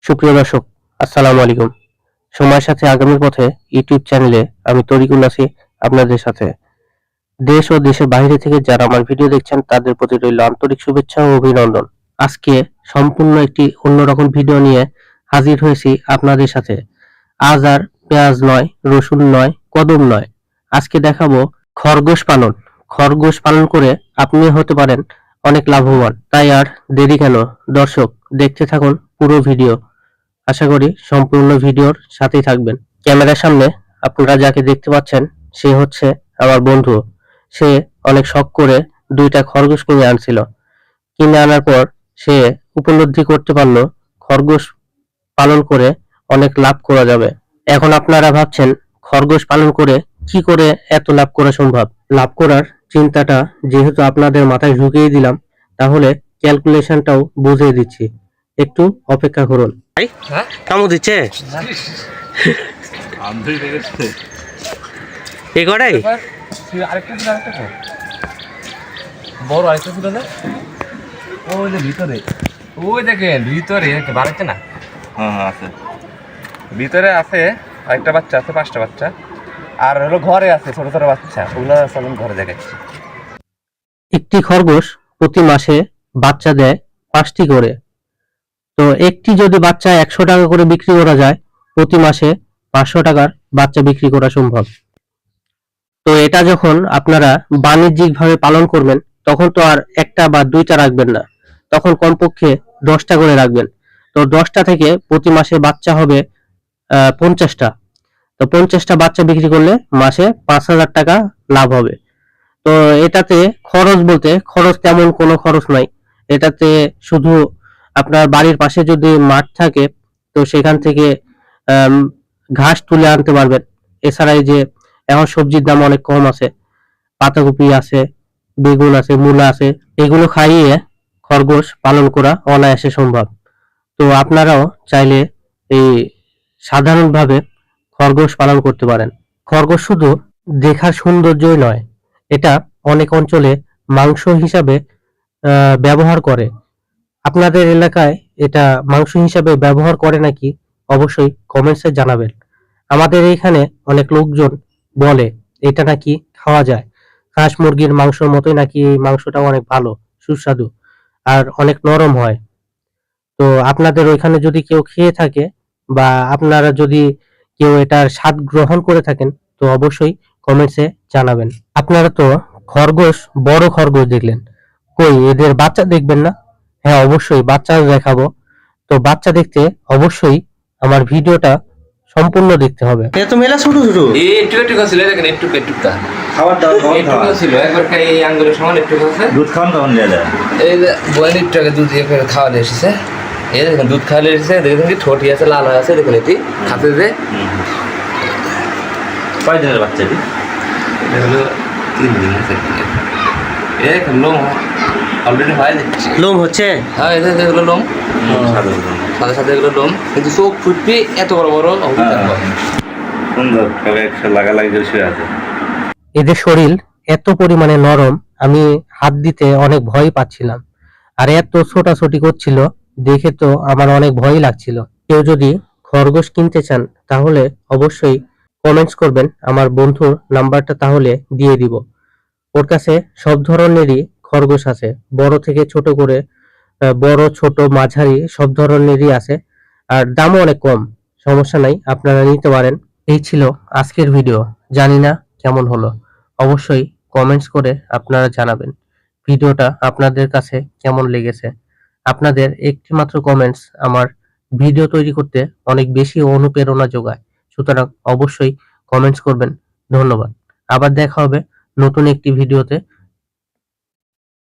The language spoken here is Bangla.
সুপ্রিয় দর্শক, আসসালামু আলাইকুম। সময়ের সাথে আগামীর পথে ইউটিউব চ্যানেলে আমি তরিকুল আছি আপনাদের সাথে। দেশ ও দেশের বাইরে থেকে যারা আমার ভিডিও দেখছেন তাদের প্রতি রইল আন্তরিক শুভেচ্ছা ও অভিনন্দন। আজকে সম্পূর্ণ একটি অন্যরকম ভিডিও নিয়ে হাজির হয়েছি আপনাদের সাথে। আজ আর পেঁয়াজ নয়, রসুন নয়, কদম নয়, আজকে দেখাবো খরগোশ পালন। খরগোশ পালন করে আপনি হতে পারেন অনেক লাভবান। তাই আর দেরি কেন, দর্শক দেখতে থাকুন পুরো ভিডিও। আশা করি সম্পূর্ণ ভিডিওর সাথেই থাকবেন। ক্যামেরার সামনে আপনারা যাকে দেখতে পাচ্ছেন সে হচ্ছে আমার বন্ধু। সে অনেক শখ করে 2টা খরগোশ কিনে আনছিল। কিনে আনার পর সে উপলব্ধি করতে পারলো খরগোশ পালন করে অনেক লাভ করা যাবে। এখন আপনারা ভাবছেন খরগোশ পালন করে কি করে এত লাভ করা সম্ভব। লাভ করার চিন্তাটা যেহেতু আপনাদের মাথায় ঢুকিয়ে দিলাম, তাহলে ক্যালকুলেশনটাও বুঝিয়ে দিচ্ছি। একটু অপেক্ষা করুন। হ্যাঁ কামু দিচ্ছে এই কটাই আরেকটা ছিল বড় আরেকটা ছিল না ওই যে ভিতরে ওই দেখেন ভিতরে বাড়াচ্ছে না। হ্যাঁ আছে ভিতরে আছে আরেকটা বাচ্চা আছে, 5টা বাচ্চা, আর হলো ঘরে আছে ছোট ছোট বাচ্চা, ওগুলো চলুন ঘরে দেখাচ্ছি। একটি খরগোশ প্রতি মাসে বাচ্চা দেয় 5টি করে। তো একটি যদি বাচ্চা 100 টাকা করে বিক্রি করা যায়, প্রতি মাসে 500 টাকার বাচ্চা বিক্রি করা সম্ভব। তো এটা যখন আপনারা বাণিজ্যিকভাবে পালন করবেন, তখন তো আর একটা বা 2টা রাখবেন না, তখন কমপক্ষে 10টা করে রাখবেন। তো 10টা থেকে প্রতি মাসে বাচ্চা হবে 50টা। তো 50টা বাচ্চা বিক্রি করলে মাসে 5,000 টাকা লাভ হবে। তো এটাতে খরচ বলতে খরচ তেমন কোনো খরচ নাই। এটাতে শুধু আপনার বাড়ির পাশে যদি মাঠ থাকে তো সেখান থেকে আম, ঘাস তুলে আনতে পারবেন। এছাড়া এই যে এখন সবজির দাম অনেক কম আছে, পাতাকপি আছে, বেগুন আছে, মূলা আছে, এগুলো খাইয়ে খরগোশ পালন করা অনায়াসে সম্ভব। তো আপনারাও চাইলে এই সাধারণভাবে খরগোশ পালন করতে পারেন। খরগোশ শুধু দেখার সৌন্দর্যই নয়, এটা অনেক অঞ্চলে মাংস হিসাবে ব্যবহার করে। আপনাদের এলাকায় এটা মাংস হিসাবে ব্যবহার করে নাকি অবশ্যই কমেন্টসে জানাবেন। আমাদের এইখানে অনেক লোকজন বলে এটা নাকি খাওয়া যায়, হাঁস মুরগির মাংসের মতোই নাকি এই মাংসটা অনেক ভালো, সুস্বাদু আর অনেক নরম হয়। তো আপনাদের ওইখানে যদি কেউ খেয়ে থাকে বা আপনারা যদি কেউ এটার স্বাদ গ্রহণ করে থাকেন তো অবশ্যই কমেন্টসে জানাবেন। আপনারা তো খরগোশ, বড় খরগোশ দেখলেন, কই এদের বাচ্চা দেখবেন না? হ্যাঁ, অবশ্যই বাচ্চা দেখাবো। তো বাচ্চা দেখতে অবশ্যই আমার ভিডিওটা সম্পূর্ণ দেখতে হবে। এ তো মেলা ছোট ছোট। এই একটু একটু ছিল দেখেন, একটু একটুটা খাবার দাবার একটু ছিল, একবার খাই এই আঙ্গুলের সমান একটু আছে। দুধ খাওয়ান তখন দেওয়া যায় এই যে বয়েল একটু আগে দুধ দিয়ে করে খাওয়া দিয়ে এসেছে। এই দেখেন দুধ খাওয়ালে এসেছে, দেখেন কি ঠোঁটি আছে, লাল হয়ে আছে, দেখুন এটি খাতে যে কয় দিনের বাচ্চাটি এটা হলো 3 দিন আছে। এই দেখেন লোম অলরেডি হয়ে যাচ্ছে, লোম হচ্ছে। হ্যাঁ এই যে এগুলো লোম সাথে সাথে এগুলো লোম, কিন্তু চোখ ফুটবি এত বড় বড় সুন্দর তবে একশো লাগালাগি করে শুয়ে আছে। এদের শরীর এত পরিমাণে নরম, আমি হাত দিতে অনেক ভয় পাচ্ছিলাম। আর এত ছোটাছুটি করছিল, দেখে তো আমার অনেক ভয় লাগছিল। কেউ যদি খরগোশ কিনতে চান তাহলে অবশ্যই কমেন্টস করবেন, আমার বন্ধুর নাম্বারটা তাহলে দিয়ে দিব। ওর কাছে সব ধরনেরই খরগোশ আছে, বড় থেকে ছোট করে, বড় ছোট মাঝারি সব ধরনেরই আছে। আর দামও অনেক কম, সমস্যা নাই, আপনারা নিতে পারেন। এই ছিল আজকের ভিডিও। জানি না কেমন হলো, অবশ্যই কমেন্টস করে আপনারা জানাবেন ভিডিওটা আপনাদের কাছে কেমন লেগেছে। আপনাদের একটি মাত্র কমেন্টস আমার ভিডিও তৈরি করতে অনেক বেশি অনুপ্রেরণা যোগায়। সুতরাং অবশ্যই কমেন্টস করবেন। ধন্যবাদ। আবার দেখা হবে নতুন একটি ভিডিওতে।